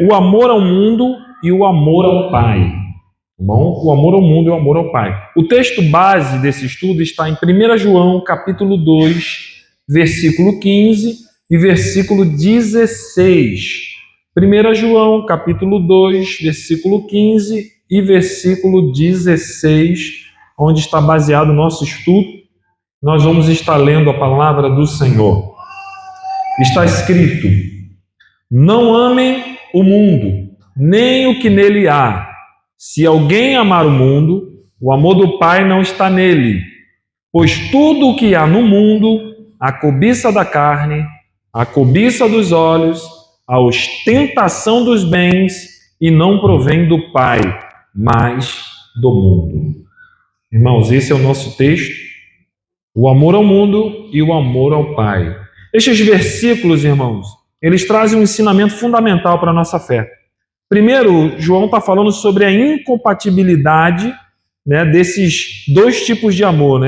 o amor ao mundo e o amor ao Pai. Bom, o amor ao mundo e o amor ao Pai. O texto base desse estudo está em 1 João, capítulo 2, versículo 15 e versículo 16. 1 João, capítulo 2, versículo 15 e versículo 16, onde está baseado o nosso estudo. Nós vamos estar lendo a palavra do Senhor. Está escrito: não amem o mundo, nem o que nele há. Se alguém amar o mundo, o amor do Pai não está nele. Pois tudo o que há no mundo, a cobiça da carne, a cobiça dos olhos, a ostentação dos bens, e não provém do Pai, mas do mundo. Irmãos, esse é o nosso texto. O amor ao mundo e o amor ao Pai. Estes versículos, irmãos, eles trazem um ensinamento fundamental para a nossa fé. Primeiro, João está falando sobre a incompatibilidade, desses dois tipos de amor,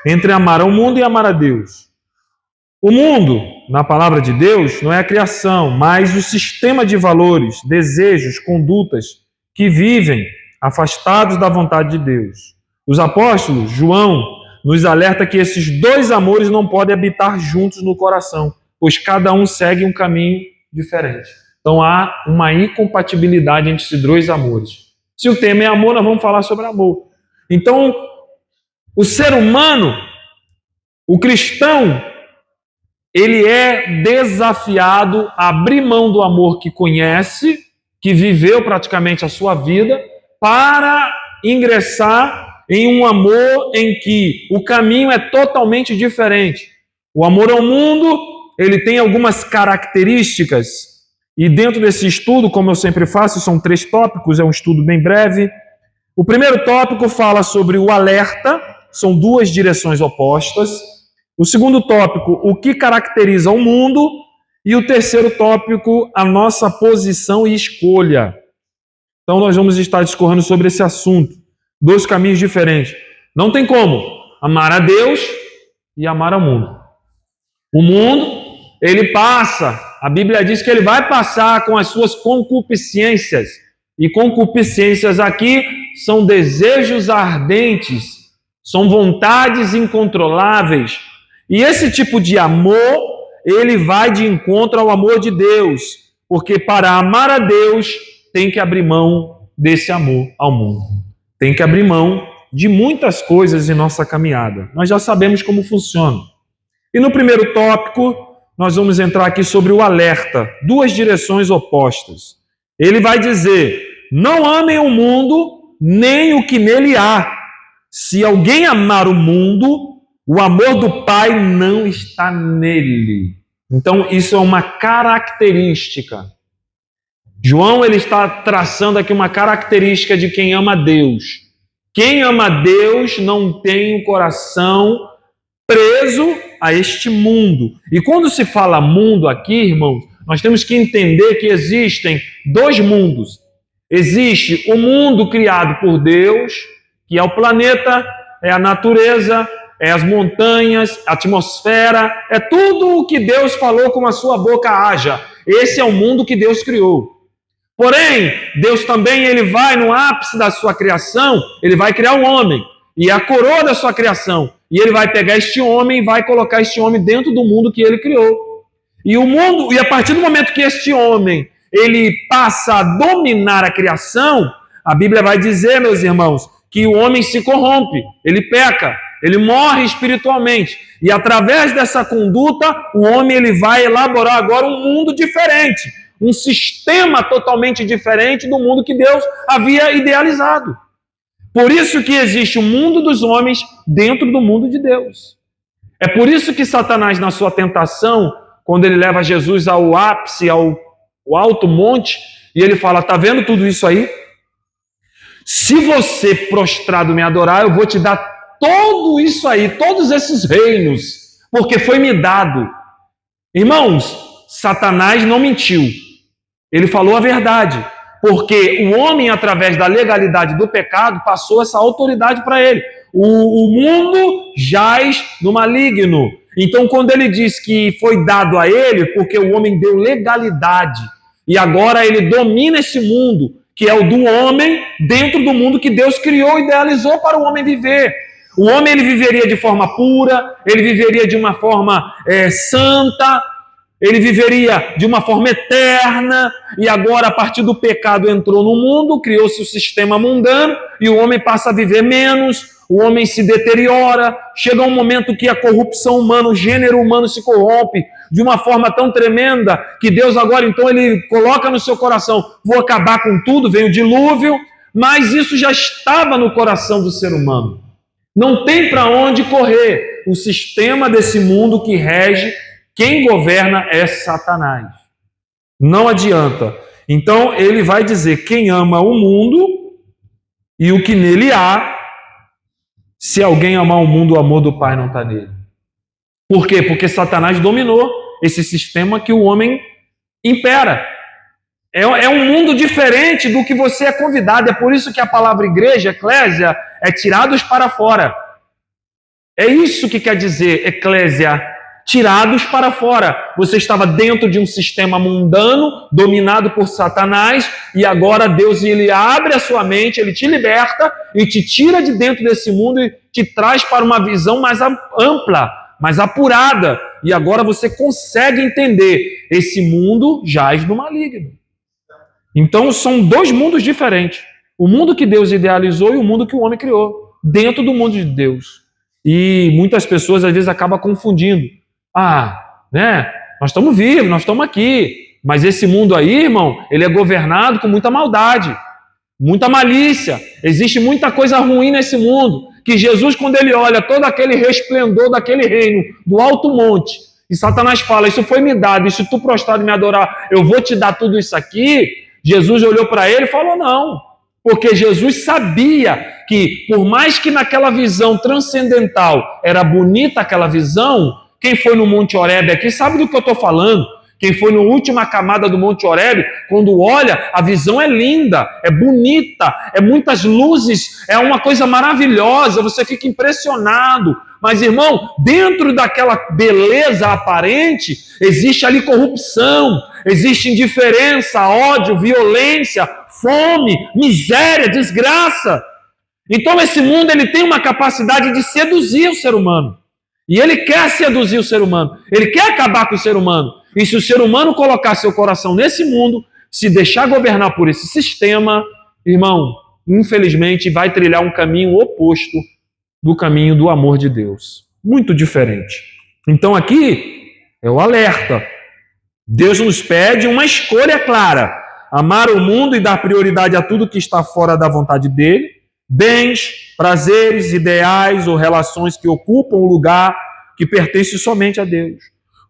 entre amar ao mundo e amar a Deus. O mundo, na palavra de Deus, não é a criação, mas o sistema de valores, desejos, condutas que vivem afastados da vontade de Deus. Os apóstolos, João, nos alerta que esses dois amores não podem habitar juntos no coração, pois cada um segue um caminho diferente. Então há uma incompatibilidade entre esses dois amores. Se o tema é amor, nós vamos falar sobre amor. Então, o ser humano, o cristão, ele é desafiado a abrir mão do amor que conhece, que viveu praticamente a sua vida, para ingressar em um amor em que o caminho é totalmente diferente. O amor ao mundo, ele tem algumas características. E dentro desse estudo, como eu sempre faço, são 3 tópicos, é um estudo bem breve. O primeiro tópico fala sobre o alerta, são 2 direções opostas. O segundo tópico, o que caracteriza o mundo. E o terceiro tópico, a nossa posição e escolha. Então nós vamos estar discorrendo sobre esse assunto. 2 caminhos diferentes. Não tem como amar a Deus e amar ao mundo. O mundo, ele passa. A Bíblia diz que ele vai passar com as suas concupiscências. E concupiscências aqui são desejos ardentes, são vontades incontroláveis. E esse tipo de amor, ele vai de encontro ao amor de Deus. Porque para amar a Deus, tem que abrir mão desse amor ao mundo. Tem que abrir mão de muitas coisas em nossa caminhada. Nós já sabemos como funciona. E no primeiro tópico, nós vamos entrar aqui sobre o alerta, 2 direções opostas. Ele vai dizer: não amem o mundo, nem o que nele há. Se alguém amar o mundo, o amor do Pai não está nele. Então, isso é uma característica. João, ele está traçando aqui uma característica de quem ama a Deus. Quem ama a Deus não tem o coração preso a este mundo. E quando se fala mundo aqui, irmãos, nós temos que entender que existem 2 mundos. Existe o mundo criado por Deus, que é o planeta, é a natureza, é as montanhas, a atmosfera, é tudo o que Deus falou com a sua boca haja. Esse é o mundo que Deus criou. Porém, Deus também, ele vai no ápice da sua criação, ele vai criar o homem, e é a coroa da sua criação. E ele vai pegar este homem e vai colocar este homem dentro do mundo que ele criou. E o mundo, e a partir do momento que este homem, ele passa a dominar a criação, a Bíblia vai dizer, meus irmãos, que o homem se corrompe, ele peca, ele morre espiritualmente. E através dessa conduta, o homem, ele vai elaborar agora um mundo diferente, um sistema totalmente diferente do mundo que Deus havia idealizado. Por isso que existe o mundo dos homens dentro do mundo de Deus. É por isso que Satanás, na sua tentação, quando ele leva Jesus ao ápice, ao alto monte, e ele fala: está vendo tudo isso aí? Se você prostrado me adorar, eu vou te dar tudo isso aí, todos esses reinos, porque foi me dado. Irmãos, Satanás não mentiu. Ele falou a verdade. Porque o homem, através da legalidade do pecado, passou essa autoridade para ele. O mundo jaz no maligno. Então, quando ele diz que foi dado a ele, porque o homem deu legalidade, E agora ele domina esse mundo, que é o do homem, dentro do mundo que Deus criou e idealizou para o homem viver. O homem ele viveria de forma pura, ele viveria de uma forma santa, ele viveria de uma forma eterna, e agora, a partir do pecado, entrou no mundo, criou-se o sistema mundano, e o homem passa a viver menos, o homem se deteriora, chega um momento que a corrupção humana, o gênero humano se corrompe de uma forma tão tremenda, que Deus agora, então, ele coloca no seu coração, vou acabar com tudo, vem o dilúvio, mas isso já estava no coração do ser humano. Não tem para onde correr. O sistema desse mundo que rege, quem governa é Satanás. Não adianta. Então ele vai dizer, quem ama o mundo e o que nele há, se alguém amar o mundo, o amor do Pai não está nele. Por quê? Porque Satanás dominou esse sistema que o homem impera. É um mundo diferente do que você é convidado. É por isso que a palavra igreja, eclésia, é tirados para fora. É isso que quer dizer eclésia, tirados para fora. Você estava dentro de um sistema mundano, dominado por Satanás, e agora Deus ele abre a sua mente, ele te liberta e te tira de dentro desse mundo e te traz para uma visão mais ampla, mais apurada. E agora você consegue entender, esse mundo jaz no maligno. Então são dois mundos diferentes. O mundo que Deus idealizou e o mundo que o homem criou, dentro do mundo de Deus. E muitas pessoas às vezes acabam confundindo. Nós estamos vivos, nós estamos aqui. Mas esse mundo aí, irmão, ele é governado com muita maldade, muita malícia. Existe muita coisa ruim nesse mundo. Que Jesus, quando ele olha todo aquele resplendor daquele reino, do alto monte, e Satanás fala, isso foi me dado, e se tu prostrar e me adorar, eu vou te dar tudo isso aqui. Jesus olhou para ele e falou, não. Porque Jesus sabia que, por mais que naquela visão transcendental era bonita aquela visão, quem foi no Monte Horebe aqui sabe do que eu estou falando. Quem foi na última camada do Monte Horebe, quando olha, a visão é linda, é bonita, é muitas luzes, é uma coisa maravilhosa, você fica impressionado. Mas, irmão, dentro daquela beleza aparente, existe ali corrupção, existe indiferença, ódio, violência, fome, miséria, desgraça. Então esse mundo ele tem uma capacidade de seduzir o ser humano. E ele quer seduzir o ser humano. Ele quer acabar com o ser humano. E se o ser humano colocar seu coração nesse mundo, se deixar governar por esse sistema, irmão, infelizmente vai trilhar um caminho oposto do caminho do amor de Deus. Muito diferente. Então aqui é o alerta. Deus nos pede uma escolha clara. Amar o mundo e dar prioridade a tudo que está fora da vontade dele. Bens, prazeres, ideais ou relações que ocupam o lugar que pertence somente a Deus.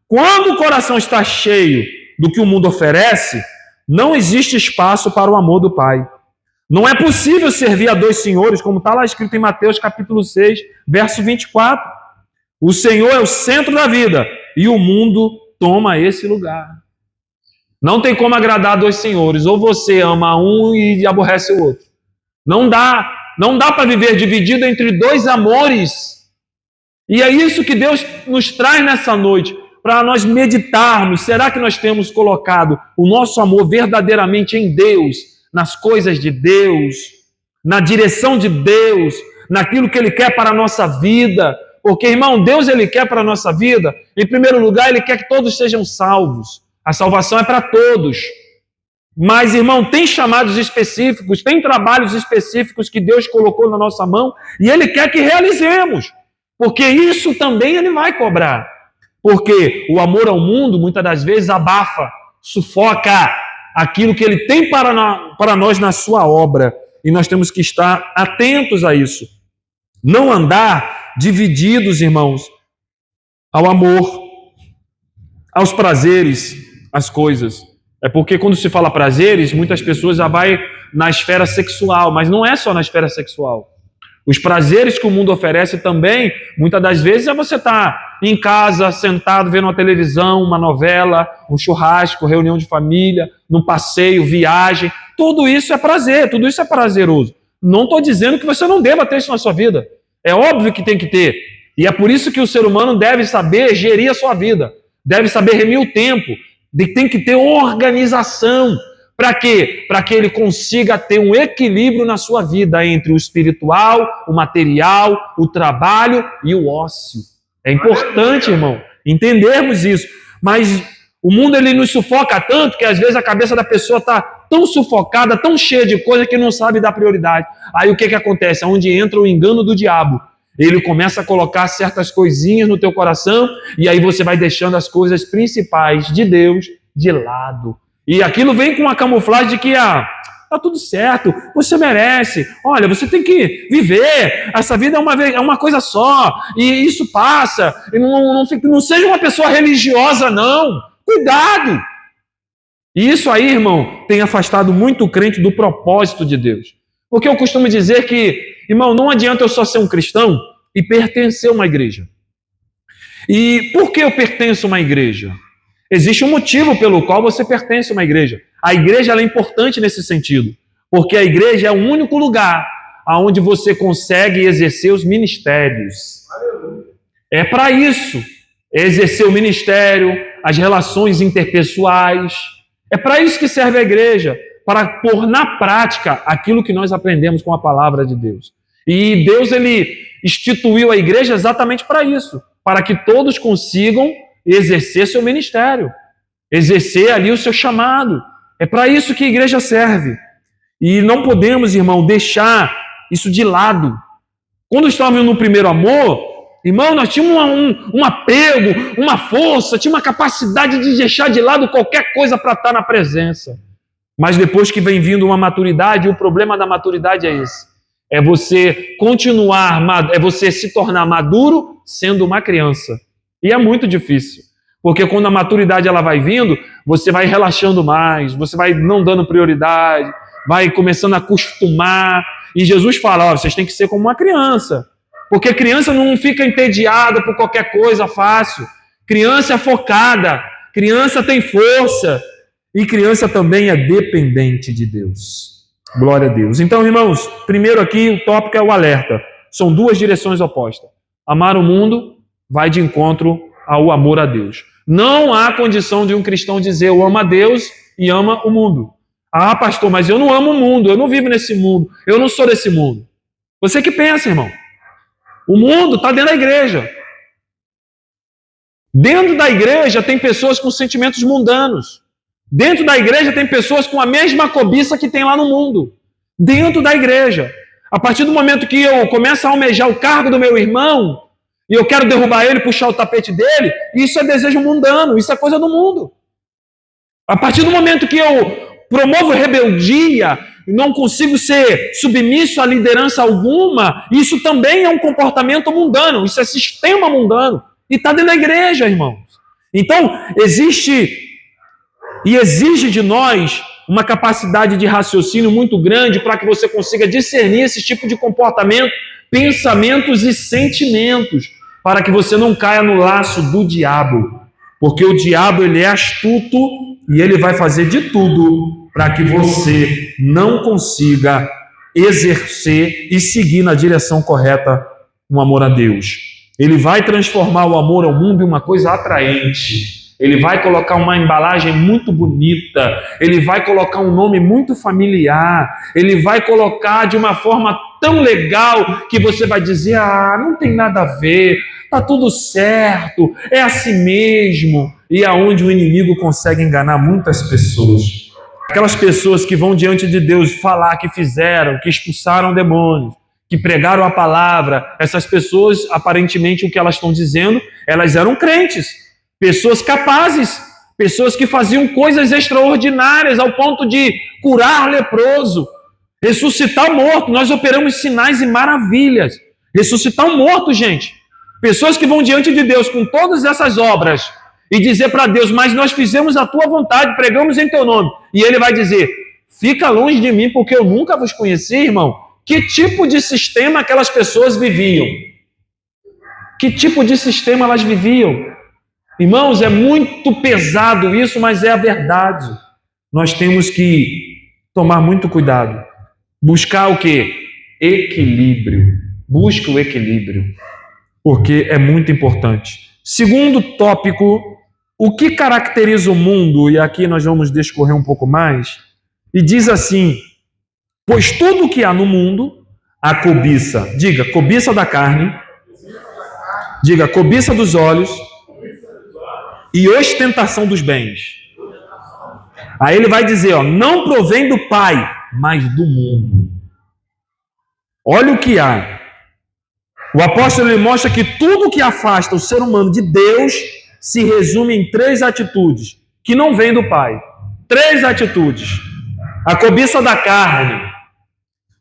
Quando o coração está cheio do que o mundo oferece, não existe espaço para o amor do Pai. Não é possível servir a dois senhores, como está lá escrito em Mateus capítulo 6, verso 24. O Senhor é o centro da vida e o mundo toma esse lugar. Não tem como agradar a dois senhores. Ou você ama um e aborrece o outro. Não dá. Não dá para viver dividido entre dois amores. E é isso que Deus nos traz nessa noite, para nós meditarmos. Será que nós temos colocado o nosso amor verdadeiramente em Deus, nas coisas de Deus, na direção de Deus, naquilo que Ele quer para a nossa vida? Porque, irmão, Deus Ele quer para a nossa vida, em primeiro lugar, Ele quer que todos sejam salvos. A salvação é para todos. Mas, irmão, tem chamados específicos, tem trabalhos específicos que Deus colocou na nossa mão e Ele quer que realizemos, porque isso também Ele vai cobrar. Porque o amor ao mundo, muitas das vezes, abafa, sufoca aquilo que Ele tem para nós na sua obra. E nós temos que estar atentos a isso. Não andar divididos, irmãos, ao amor, aos prazeres, às coisas. É porque quando se fala prazeres, muitas pessoas já vai na esfera sexual, mas não é só na esfera sexual. Os prazeres que o mundo oferece também, muitas das vezes, é você estar em casa, sentado, vendo uma televisão, uma novela, um churrasco, reunião de família, num passeio, viagem. Tudo isso é prazer, tudo isso é prazeroso. Não estou dizendo que você não deva ter isso na sua vida. É óbvio que tem que ter. E é por isso que o ser humano deve saber gerir a sua vida, deve saber remir o tempo. Tem que ter organização. Para quê? Para que ele consiga ter um equilíbrio na sua vida entre o espiritual, o material, o trabalho e o ócio. É importante, irmão, entendermos isso. Mas o mundo ele nos sufoca tanto que às vezes a cabeça da pessoa está tão sufocada, tão cheia de coisa que não sabe dar prioridade. Aí o que acontece? É onde entra o engano do diabo. Ele começa a colocar certas coisinhas no teu coração e aí você vai deixando as coisas principais de Deus de lado. E aquilo vem com a camuflagem de que tá tudo certo, você merece, olha, você tem que viver, essa vida é uma coisa só, e isso passa, e não seja uma pessoa religiosa não, cuidado! E isso aí, irmão, tem afastado muito o crente do propósito de Deus. Porque eu costumo dizer que, irmão, não adianta eu só ser um cristão e pertencer a uma igreja. E por que eu pertenço a uma igreja? Existe um motivo pelo qual você pertence a uma igreja. A igreja ela é importante nesse sentido, porque a igreja é o único lugar onde você consegue exercer os ministérios. É para isso, exercer o ministério, as relações interpessoais. É para isso que serve a igreja, para pôr na prática aquilo que nós aprendemos com a palavra de Deus. E Deus ele instituiu a igreja exatamente para isso, para que todos consigam exercer seu ministério, exercer ali o seu chamado. É para isso que a igreja serve. E não podemos, irmão, deixar isso de lado. Quando estávamos no primeiro amor, irmão, nós tínhamos um apego, uma força, tinha uma capacidade de deixar de lado qualquer coisa para estar na presença. Mas depois que vem vindo uma maturidade, o problema da maturidade é esse. É você continuar, é você se tornar maduro sendo uma criança. E é muito difícil, porque quando a maturidade ela vai vindo, você vai relaxando mais, você vai não dando prioridade, vai começando a acostumar. E Jesus fala, vocês têm que ser como uma criança, porque criança não fica entediada por qualquer coisa fácil. Criança é focada, criança tem força, e criança também é dependente de Deus. Glória a Deus. Então, irmãos, primeiro aqui o tópico é o alerta. São duas direções opostas. Amar o mundo vai de encontro ao amor a Deus. Não há condição de um cristão dizer eu amo a Deus e ama o mundo. Ah, pastor, mas eu não amo o mundo, eu não vivo nesse mundo, eu não sou desse mundo. Você que pensa, irmão. O mundo está dentro da igreja. Dentro da igreja tem pessoas com sentimentos mundanos. Dentro da igreja tem pessoas com a mesma cobiça que tem lá no mundo. Dentro da igreja. A partir do momento que eu começo a almejar o cargo do meu irmão, e eu quero derrubar ele, puxar o tapete dele, isso é desejo mundano, isso é coisa do mundo. A partir do momento que eu promovo rebeldia, não consigo ser submisso a liderança alguma, isso também é um comportamento mundano, isso é sistema mundano. E está dentro da igreja, irmãos. Então, existe e exige de nós uma capacidade de raciocínio muito grande para que você consiga discernir esse tipo de comportamento, pensamentos e sentimentos, para que você não caia no laço do diabo. Porque o diabo ele é astuto e ele vai fazer de tudo para que você não consiga exercer e seguir na direção correta um amor a Deus. Ele vai transformar o amor ao mundo em uma coisa atraente. Ele vai colocar uma embalagem muito bonita, ele vai colocar um nome muito familiar, ele vai colocar de uma forma tão legal que você vai dizer, não tem nada a ver, tá tudo certo, é assim mesmo. E é onde o inimigo consegue enganar muitas pessoas. Aquelas pessoas que vão diante de Deus falar que fizeram, que expulsaram demônios, que pregaram a palavra, essas pessoas, aparentemente o que elas estão dizendo, elas eram crentes. Pessoas capazes, pessoas que faziam coisas extraordinárias ao ponto de curar leproso, ressuscitar morto. Nós operamos sinais e maravilhas. Ressuscitar um morto, gente. Pessoas que vão diante de Deus com todas essas obras e dizer para Deus, mas nós fizemos a tua vontade, pregamos em teu nome. E ele vai dizer, fica longe de mim porque eu nunca vos conheci, irmão. Que tipo de sistema aquelas pessoas viviam? Que tipo de sistema elas viviam? Irmãos, é muito pesado isso, mas é a verdade. Nós temos que tomar muito cuidado. Buscar o quê? Equilíbrio. Busque o equilíbrio, porque é muito importante. Segundo tópico o que caracteriza o mundo, e aqui nós vamos discorrer um pouco mais, e diz assim: pois tudo o que há no mundo, a cobiça, diga, cobiça da carne, diga, cobiça dos olhos e ostentação dos bens. Aí ele vai dizer, ó, não provém do Pai, mas do mundo. Olha o que há. O apóstolo ele mostra que tudo que afasta o ser humano de Deus se resume em 3 atitudes, que não vêm do Pai. 3 atitudes. A cobiça da carne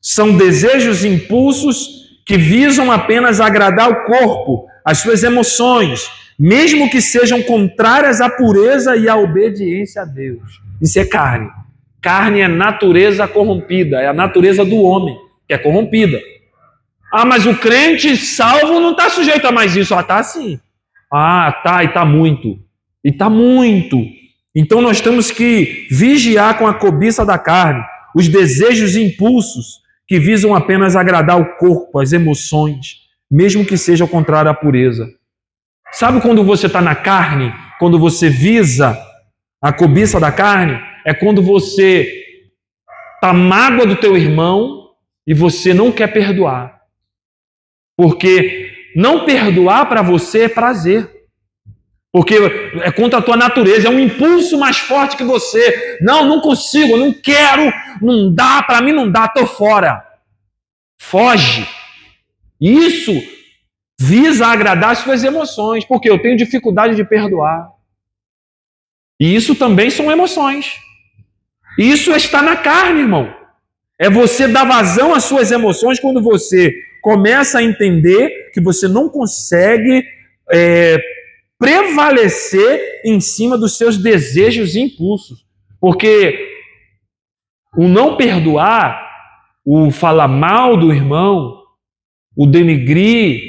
são desejos e impulsos que visam apenas agradar o corpo, as suas emoções, mesmo que sejam contrárias à pureza e à obediência a Deus. Isso é carne. Carne é natureza corrompida, é a natureza do homem que é corrompida. Ah, mas o crente salvo não está sujeito a mais isso. Ah, está sim. Ah, tá, e está muito. E está muito. Então nós temos que vigiar com a cobiça da carne, os desejos e impulsos que visam apenas agradar o corpo, as emoções, mesmo que seja ao contrário à pureza. Sabe quando você está na carne, quando você visa a cobiça da carne? É quando você está mágoa do teu irmão e você não quer perdoar. Porque não perdoar para você é prazer. Porque é contra a tua natureza, é um impulso mais forte que você. Não consigo, não quero, não dá, para mim não dá, estou fora. Foge. Isso visa agradar as suas emoções, porque eu tenho dificuldade de perdoar. E isso também são emoções. Isso está na carne, irmão. É você dar vazão às suas emoções quando você começa a entender que você não consegue prevalecer em cima dos seus desejos e impulsos. Porque o não perdoar, o falar mal do irmão, o denigrir,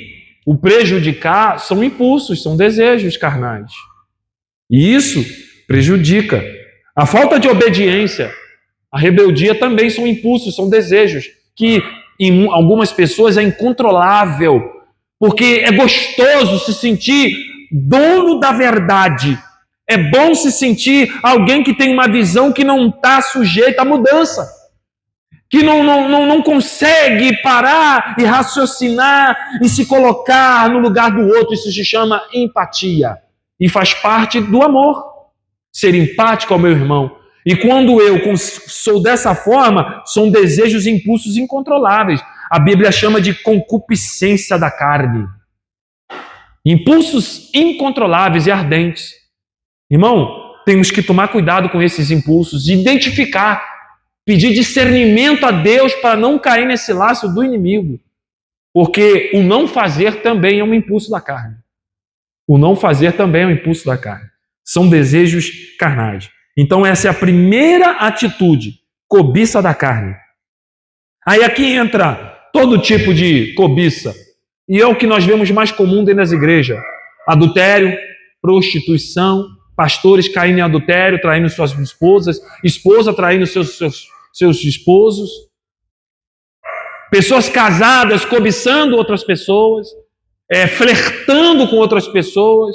o prejudicar, são impulsos, são desejos carnais. E isso prejudica. A falta de obediência, a rebeldia também são impulsos, são desejos, que em algumas pessoas é incontrolável, porque é gostoso se sentir dono da verdade. É bom se sentir alguém que tem uma visão que não está sujeita à mudança, que não consegue parar e raciocinar e se colocar no lugar do outro. Isso se chama empatia e faz parte do amor, ser empático ao meu irmão. E quando eu sou dessa forma, são desejos e impulsos incontroláveis. A Bíblia chama de concupiscência da carne. Impulsos incontroláveis e ardentes. Irmão, temos que tomar cuidado com esses impulsos, identificar, pedir discernimento a Deus para não cair nesse laço do inimigo. Porque o não fazer também é um impulso da carne. O não fazer também é um impulso da carne. São desejos carnais. Então essa é a primeira atitude, cobiça da carne. Aí aqui entra todo tipo de cobiça. E é o que nós vemos mais comum dentro das igrejas. Adultério, prostituição, pastores caindo em adultério, traindo suas esposas, esposa traindo seus esposos, pessoas casadas cobiçando outras pessoas, flertando com outras pessoas,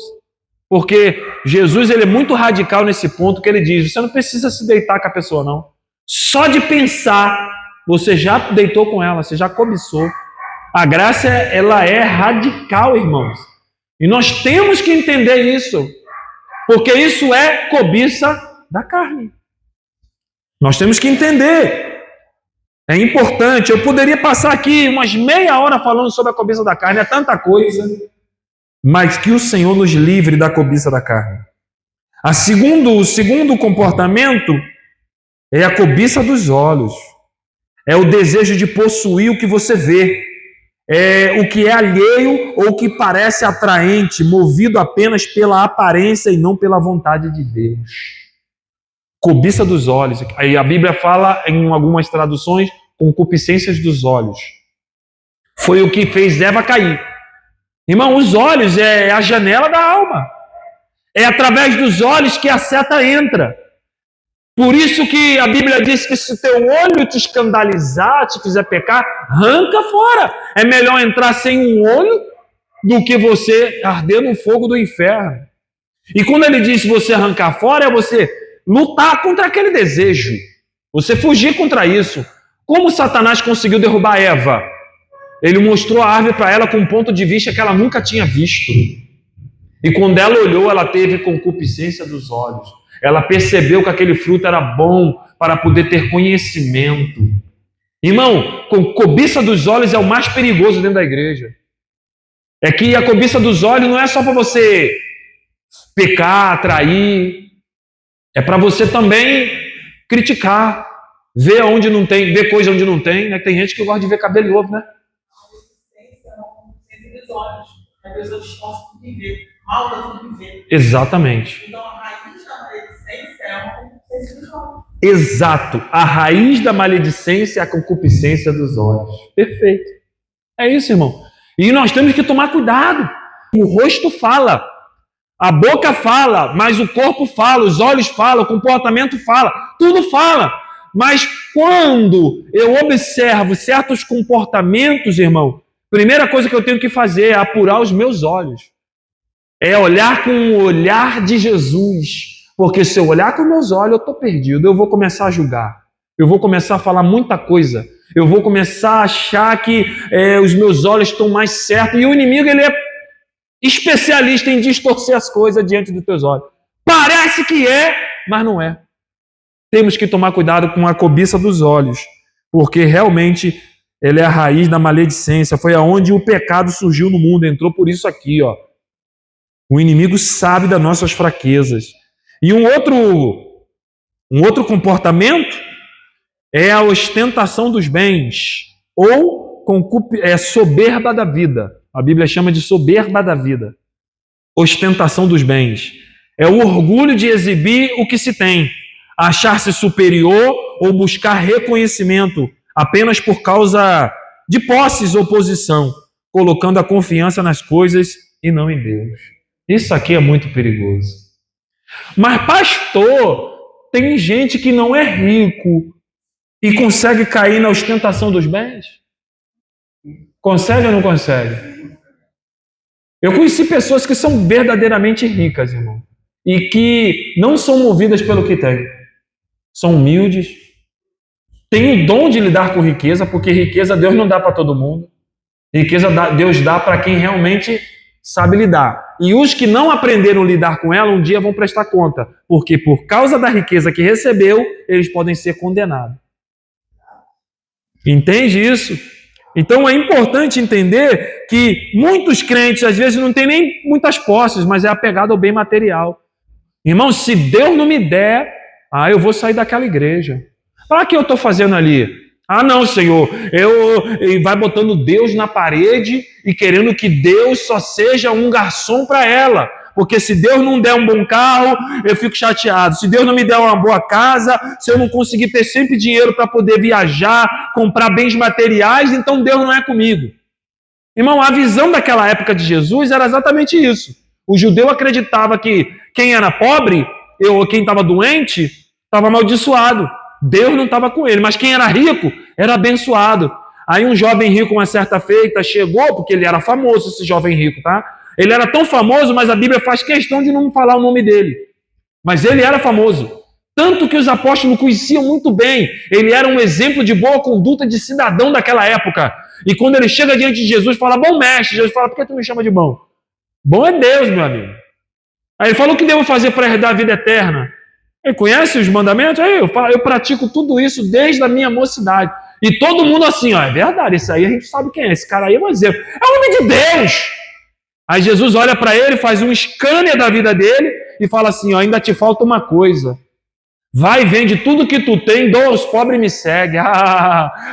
porque Jesus ele é muito radical nesse ponto que ele diz, você não precisa se deitar com a pessoa não, só de pensar, você já deitou com ela, você já cobiçou. A graça ela é radical, irmãos, e nós temos que entender isso, porque isso é cobiça da carne. Nós temos que entender. É importante. Eu poderia passar aqui umas meia hora falando sobre a cobiça da carne, é tanta coisa, mas que o Senhor nos livre da cobiça da carne. O segundo comportamento é a cobiça dos olhos. É o desejo de possuir o que você vê. É o que é alheio ou que parece atraente, movido apenas pela aparência e não pela vontade de Deus. Cobiça dos olhos. Aí a Bíblia fala em algumas traduções, concupiscências dos olhos. Foi o que fez Eva cair. Irmão, os olhos é a janela da alma. É através dos olhos que a seta entra. Por isso que a Bíblia diz que se teu olho te escandalizar, te fizer pecar, arranca fora. É melhor entrar sem um olho do que você arder no fogo do inferno. E quando ele diz você arrancar fora, é você lutar contra aquele desejo. Você fugir contra isso. Como Satanás conseguiu derrubar Eva? Ele mostrou a árvore para ela com um ponto de vista que ela nunca tinha visto. E quando ela olhou, ela teve concupiscência dos olhos. Ela percebeu que aquele fruto era bom para poder ter conhecimento. Irmão, cobiça dos olhos é o mais perigoso dentro da igreja. É que a cobiça dos olhos não é só para você pecar, atrair. É para você também criticar, ver onde não tem, ver coisa onde não tem. Né? Tem gente que gosta de ver cabelo em ovo, né? A pessoa disposta a viver, mal da viver. Exatamente. Então a raiz da maledicência é uma concupiscência dos olhos. Exato. A raiz da maledicência é a concupiscência dos olhos. Perfeito. É isso, irmão. E nós temos que tomar cuidado. O rosto fala, a boca fala, mas o corpo fala, os olhos falam, o comportamento fala, tudo fala. Mas quando eu observo certos comportamentos, irmão, primeira coisa que eu tenho que fazer é apurar os meus olhos. É olhar com o olhar de Jesus. Porque se eu olhar com meus olhos, eu estou perdido. Eu vou começar a julgar. Eu vou começar a falar muita coisa. Eu vou começar a achar que os meus olhos estão mais certos. E o inimigo, ele é especialista em distorcer as coisas diante dos teus olhos. Parece que é, mas não é. Temos que tomar cuidado com a cobiça dos olhos. Porque realmente ele é a raiz da maledicência. Foi aonde o pecado surgiu no mundo. Entrou por isso aqui, ó. O inimigo sabe das nossas fraquezas. E um outro comportamento é a ostentação dos bens, ou soberba da vida. A Bíblia chama de soberba da vida. Ostentação dos bens. É o orgulho de exibir o que se tem, achar-se superior ou buscar reconhecimento apenas por causa de posses ou posição, colocando a confiança nas coisas e não em Deus. Isso aqui é muito perigoso. Mas, pastor, tem gente que não é rico e consegue cair na ostentação dos bens? Consegue ou não consegue? Eu conheci pessoas que são verdadeiramente ricas, irmão, e que não são movidas pelo que têm. São humildes, têm o dom de lidar com riqueza, porque riqueza Deus não dá para todo mundo. Riqueza Deus dá para quem realmente sabe lidar. E os que não aprenderam a lidar com ela, um dia vão prestar conta, porque por causa da riqueza que recebeu, eles podem ser condenados. Entende isso? Então é importante entender que muitos crentes às vezes não têm nem muitas posses, mas é apegado ao bem material. Irmão, se Deus não me der, eu vou sair daquela igreja. Para que eu estou fazendo ali? Não, Senhor, e vai botando Deus na parede e querendo que Deus só seja um garçom para ela. Porque se Deus não der um bom carro, eu fico chateado. Se Deus não me der uma boa casa, se eu não conseguir ter sempre dinheiro para poder viajar, comprar bens materiais, então Deus não é comigo. Irmão, a visão daquela época de Jesus era exatamente isso. O judeu acreditava que quem era pobre, ou quem estava doente, estava amaldiçoado. Deus não estava com ele, mas quem era rico era abençoado. Aí um jovem rico, uma certa feita, chegou, porque ele era famoso, esse jovem rico, tá? Ele era tão famoso, mas a Bíblia faz questão de não falar o nome dele. Mas ele era famoso. Tanto que os apóstolos conheciam muito bem. Ele era um exemplo de boa conduta de cidadão daquela época. E quando ele chega diante de Jesus, fala, bom mestre. Jesus fala, por que tu me chama de bom? Bom é Deus, meu amigo. Aí ele falou, o que devo fazer para herdar a vida eterna? Ele conhece os mandamentos? Aí eu pratico tudo isso desde a minha mocidade. E todo mundo assim, é verdade, esse aí a gente sabe quem é. Esse cara aí é um exemplo. É o homem de Deus. Aí Jesus olha para ele, faz um escâner da vida dele e fala assim, ainda te falta uma coisa. Vai, vende tudo que tu tem, doa aos pobres e me segue.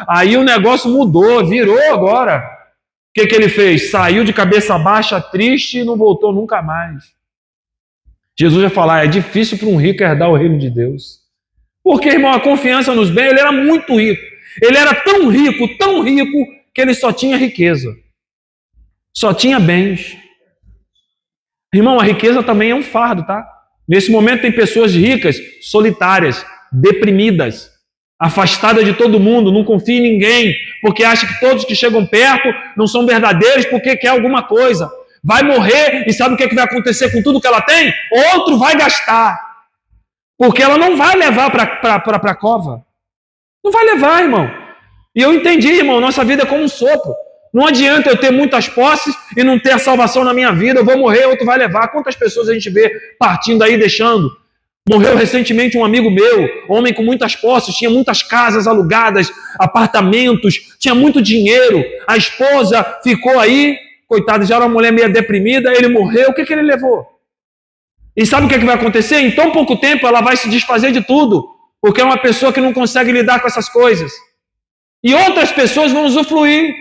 Aí o negócio mudou, virou agora. O que ele fez? Saiu de cabeça baixa, triste e não voltou nunca mais. Jesus vai falar, é difícil para um rico herdar o reino de Deus. Porque, irmão, a confiança nos bens, ele era muito rico. Ele era tão rico, que ele só tinha riqueza. Só tinha bens. Irmão, a riqueza também é um fardo, tá? Nesse momento tem pessoas ricas, solitárias, deprimidas, afastadas de todo mundo, não confia em ninguém, porque acha que todos que chegam perto não são verdadeiros porque quer alguma coisa. vai morrer e sabe o que vai acontecer com tudo que ela tem? Outro vai gastar. Porque ela não vai levar para a cova. Não vai levar, irmão. E eu entendi, irmão, nossa vida é como um sopro. Não adianta eu ter muitas posses e não ter a salvação na minha vida. Eu vou morrer, outro vai levar. Quantas pessoas a gente vê partindo aí, deixando? Morreu recentemente um amigo meu, homem com muitas posses, tinha muitas casas alugadas, apartamentos, tinha muito dinheiro. A esposa ficou aí, coitada, já era uma mulher meio deprimida, ele morreu. O que ele levou? E sabe o que vai acontecer? Em tão pouco tempo ela vai se desfazer de tudo, porque é uma pessoa que não consegue lidar com essas coisas. E outras pessoas vão usufruir.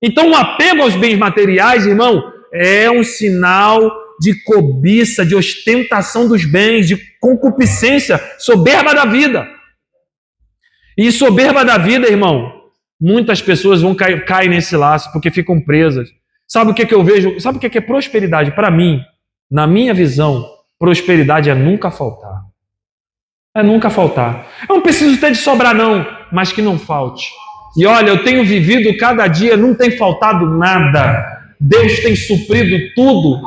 Então o apego aos bens materiais, irmão, é um sinal de cobiça, de ostentação dos bens, de concupiscência, soberba da vida. E soberba da vida, irmão, muitas pessoas vão cair nesse laço porque ficam presas. Sabe o que eu vejo? Sabe o que é prosperidade? Para mim, na minha visão, prosperidade é nunca faltar. É nunca faltar. Eu não preciso ter de sobrar não, mas que não falte. E olha, eu tenho vivido cada dia, não tem faltado nada. Deus tem suprido tudo.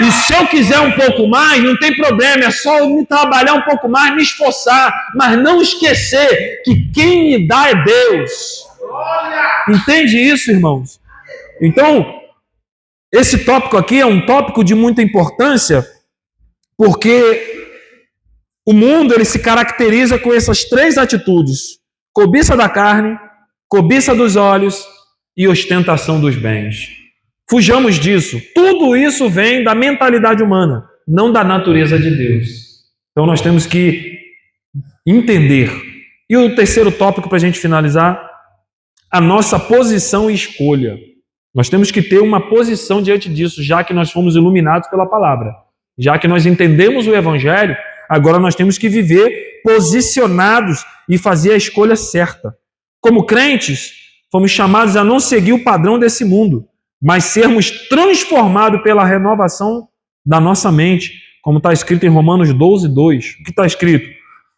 E se eu quiser um pouco mais, não tem problema, é só eu me trabalhar um pouco mais, me esforçar, mas não esquecer que quem me dá é Deus. Entende isso, irmãos? Então, esse tópico aqui é um tópico de muita importância, porque o mundo ele se caracteriza com essas três atitudes: cobiça da carne, cobiça dos olhos e ostentação dos bens. Fujamos disso. Tudo isso vem da mentalidade humana, não da natureza de Deus. Então nós temos que entender. E o terceiro tópico para a gente finalizar, a nossa posição e escolha. Nós temos que ter uma posição diante disso, já que nós fomos iluminados pela palavra. Já que nós entendemos o Evangelho, agora nós temos que viver posicionados e fazer a escolha certa. Como crentes, fomos chamados a não seguir o padrão desse mundo, mas sermos transformados pela renovação da nossa mente, como está escrito em Romanos 12, 2. O que está escrito?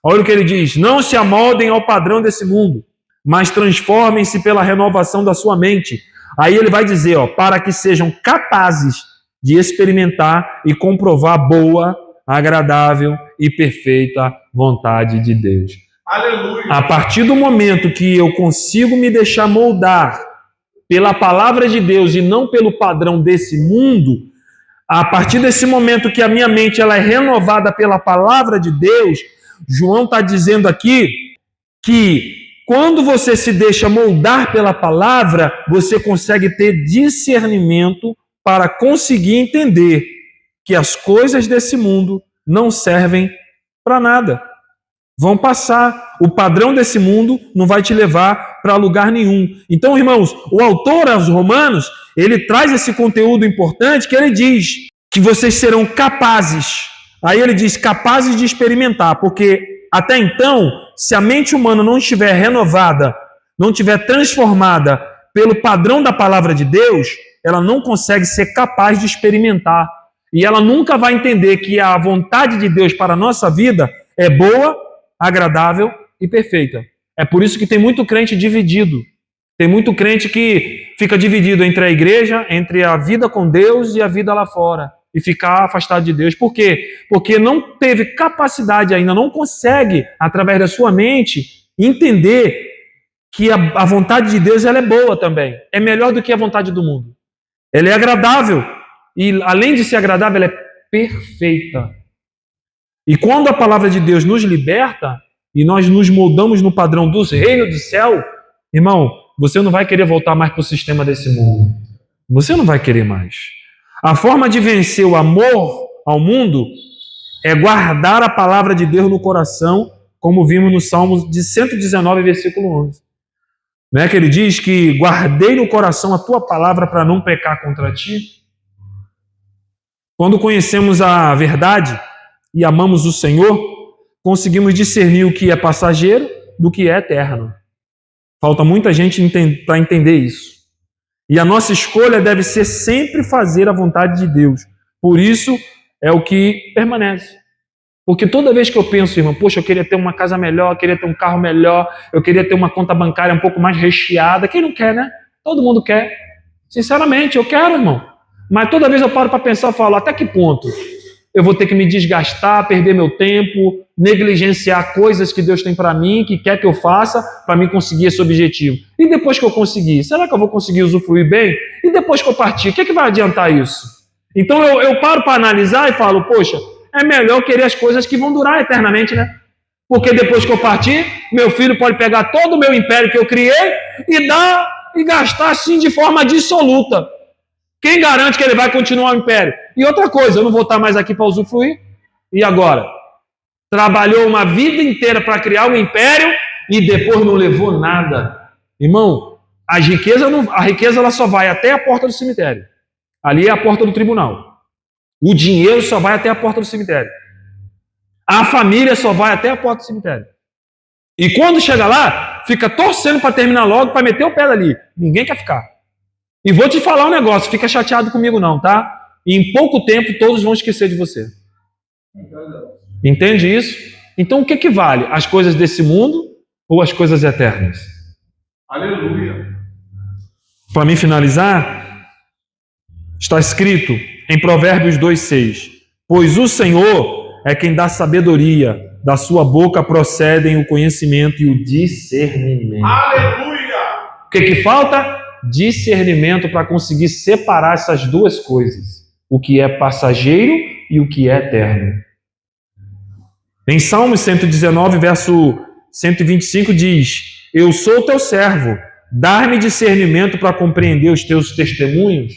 Olha o que ele diz: não se amoldem ao padrão desse mundo, mas transformem-se pela renovação da sua mente. Aí ele vai dizer, para que sejam capazes de experimentar e comprovar a boa, agradável e perfeita vontade de Deus. Aleluia. A partir do momento que eu consigo me deixar moldar pela palavra de Deus e não pelo padrão desse mundo, a partir desse momento que a minha mente ela é renovada pela palavra de Deus, João está dizendo aqui que quando você se deixa moldar pela palavra, você consegue ter discernimento para conseguir entender que as coisas desse mundo não servem para nada. Vão passar. O padrão desse mundo não vai te levar para lugar nenhum. Então, irmãos, o autor aos Romanos, ele traz esse conteúdo importante que ele diz que vocês serão capazes. Aí ele diz capazes de experimentar, porque até então, se a mente humana não estiver renovada, não estiver transformada pelo padrão da palavra de Deus, ela não consegue ser capaz de experimentar. E ela nunca vai entender que a vontade de Deus para a nossa vida é boa, agradável e perfeita. É por isso que tem muito crente dividido. Tem muito crente que fica dividido entre a igreja, entre a vida com Deus e a vida lá fora. E ficar afastado de Deus. Por quê? Porque não teve capacidade ainda, não consegue, através da sua mente, entender que a vontade de Deus ela é boa também. É melhor do que a vontade do mundo. Ela é agradável. E além de ser agradável, ela é perfeita. E quando a palavra de Deus nos liberta e nós nos moldamos no padrão dos reinos do céu, irmão, você não vai querer voltar mais para o sistema desse mundo. Você não vai querer mais. A forma de vencer o amor ao mundo é guardar a palavra de Deus no coração, como vimos no Salmo de 119, versículo 11. Não é que ele diz que guardei no coração a tua palavra para não pecar contra ti? Quando conhecemos a verdade e amamos o Senhor, conseguimos discernir o que é passageiro do que é eterno. Falta muita gente para entender isso. E a nossa escolha deve ser sempre fazer a vontade de Deus. Por isso é o que permanece. Porque toda vez que eu penso, irmão, poxa, eu queria ter uma casa melhor, eu queria ter um carro melhor, eu queria ter uma conta bancária um pouco mais recheada. Quem não quer, né? Todo mundo quer. Sinceramente, eu quero, irmão. Mas toda vez eu paro para pensar, eu falo, até que ponto eu vou ter que me desgastar, perder meu tempo, negligenciar coisas que Deus tem para mim, que quer que eu faça, para mim conseguir esse objetivo. E depois que eu conseguir, será que eu vou conseguir usufruir bem? E depois que eu partir, o que vai adiantar isso? Então eu paro para analisar e falo, poxa, é melhor querer as coisas que vão durar eternamente, né? Porque depois que eu partir, meu filho pode pegar todo o meu império que eu criei e gastar assim de forma dissoluta. Quem garante que ele vai continuar o império? E outra coisa, eu não vou estar mais aqui para usufruir. E agora? Trabalhou uma vida inteira para criar um império e depois não levou nada. Irmão, a riqueza ela só vai até a porta do cemitério. Ali é a porta do tribunal. O dinheiro só vai até a porta do cemitério. A família só vai até a porta do cemitério. E quando chega lá, fica torcendo para terminar logo, para meter o pé dali. Ninguém quer ficar. E vou te falar um negócio, fica chateado comigo não, tá? Em pouco tempo todos vão esquecer de você. Entende isso? Então o que vale? As coisas desse mundo ou as coisas eternas? Aleluia. Para mim finalizar, está escrito em Provérbios 2,6: pois o Senhor é quem dá sabedoria, da sua boca procedem o conhecimento e o discernimento. Aleluia! O que falta? Discernimento para conseguir separar essas duas coisas, o que é passageiro e o que é eterno. Em Salmos 119, verso 125 diz: eu sou teu servo, dá-me discernimento para compreender os teus testemunhos.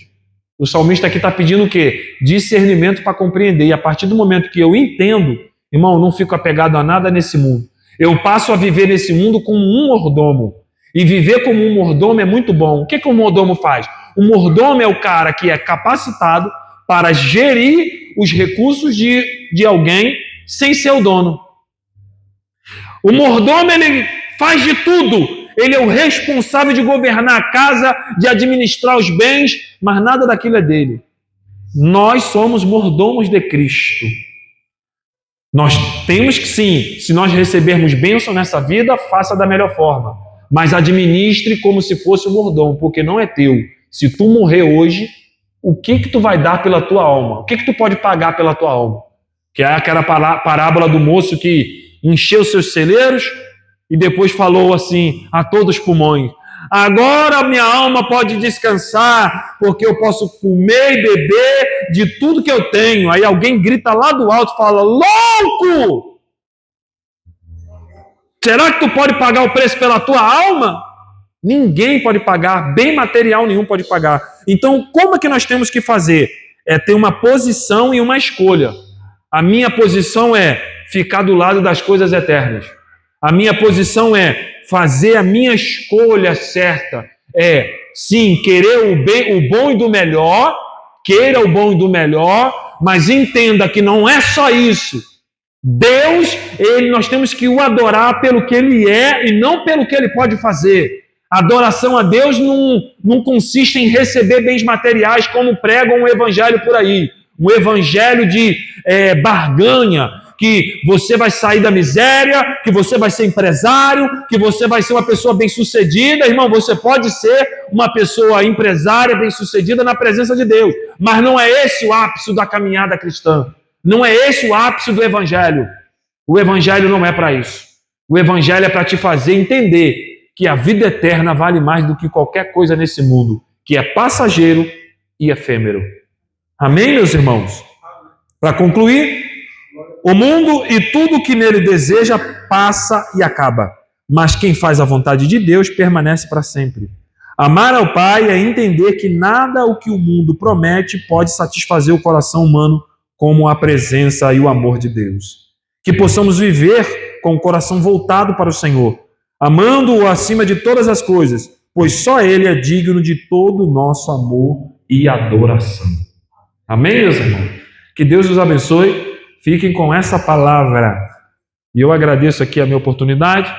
O salmista aqui está pedindo o quê? Discernimento para compreender. E a partir do momento que eu entendo, irmão, eu não fico apegado a nada nesse mundo. Eu passo a viver nesse mundo como um mordomo. E viver como um mordomo é muito bom. O que o mordomo faz? O mordomo é o cara que é capacitado para gerir os recursos de alguém sem ser o dono. O mordomo, ele faz de tudo. Ele é o responsável de governar a casa, de administrar os bens, mas nada daquilo é dele. Nós somos mordomos de Cristo. Nós temos que sim, se nós recebermos bênção nessa vida, faça da melhor forma. Mas administre como se fosse um mordomo, porque não é teu. Se tu morrer hoje, o que tu vai dar pela tua alma? O que tu pode pagar pela tua alma? Que é aquela parábola do moço que encheu seus celeiros e depois falou assim a todos os pulmões: agora minha alma pode descansar, porque eu posso comer e beber de tudo que eu tenho. Aí alguém grita lá do alto e fala: louco! Será que tu pode pagar o preço pela tua alma? Ninguém pode pagar, bem material nenhum pode pagar. Então, como é que nós temos que fazer? É ter uma posição e uma escolha. A minha posição é ficar do lado das coisas eternas. A minha posição é fazer a minha escolha certa. É, sim, querer o bom e do melhor, queira o bom e do melhor, mas entenda que não é só isso. Deus, nós temos que o adorar pelo que Ele é e não pelo que Ele pode fazer. A adoração a Deus não consiste em receber bens materiais como pregam o evangelho por aí. Um evangelho de barganha, que você vai sair da miséria, que você vai ser empresário, que você vai ser uma pessoa bem-sucedida. Irmão, você pode ser uma pessoa empresária bem-sucedida na presença de Deus, mas não é esse o ápice da caminhada cristã. Não é esse o ápice do evangelho. O evangelho não é para isso. O evangelho é para te fazer entender que a vida eterna vale mais do que qualquer coisa nesse mundo, que é passageiro e efêmero. Amém, meus irmãos? Para concluir, o mundo e tudo que nele deseja passa e acaba, mas quem faz a vontade de Deus permanece para sempre. Amar ao Pai é entender que nada o que o mundo promete pode satisfazer o coração humano como a presença e o amor de Deus. Que possamos viver com o coração voltado para o Senhor, amando-o acima de todas as coisas, pois só Ele é digno de todo o nosso amor e adoração. Amém, meus irmãos? Que Deus os abençoe. Fiquem com essa palavra. E eu agradeço aqui a minha oportunidade.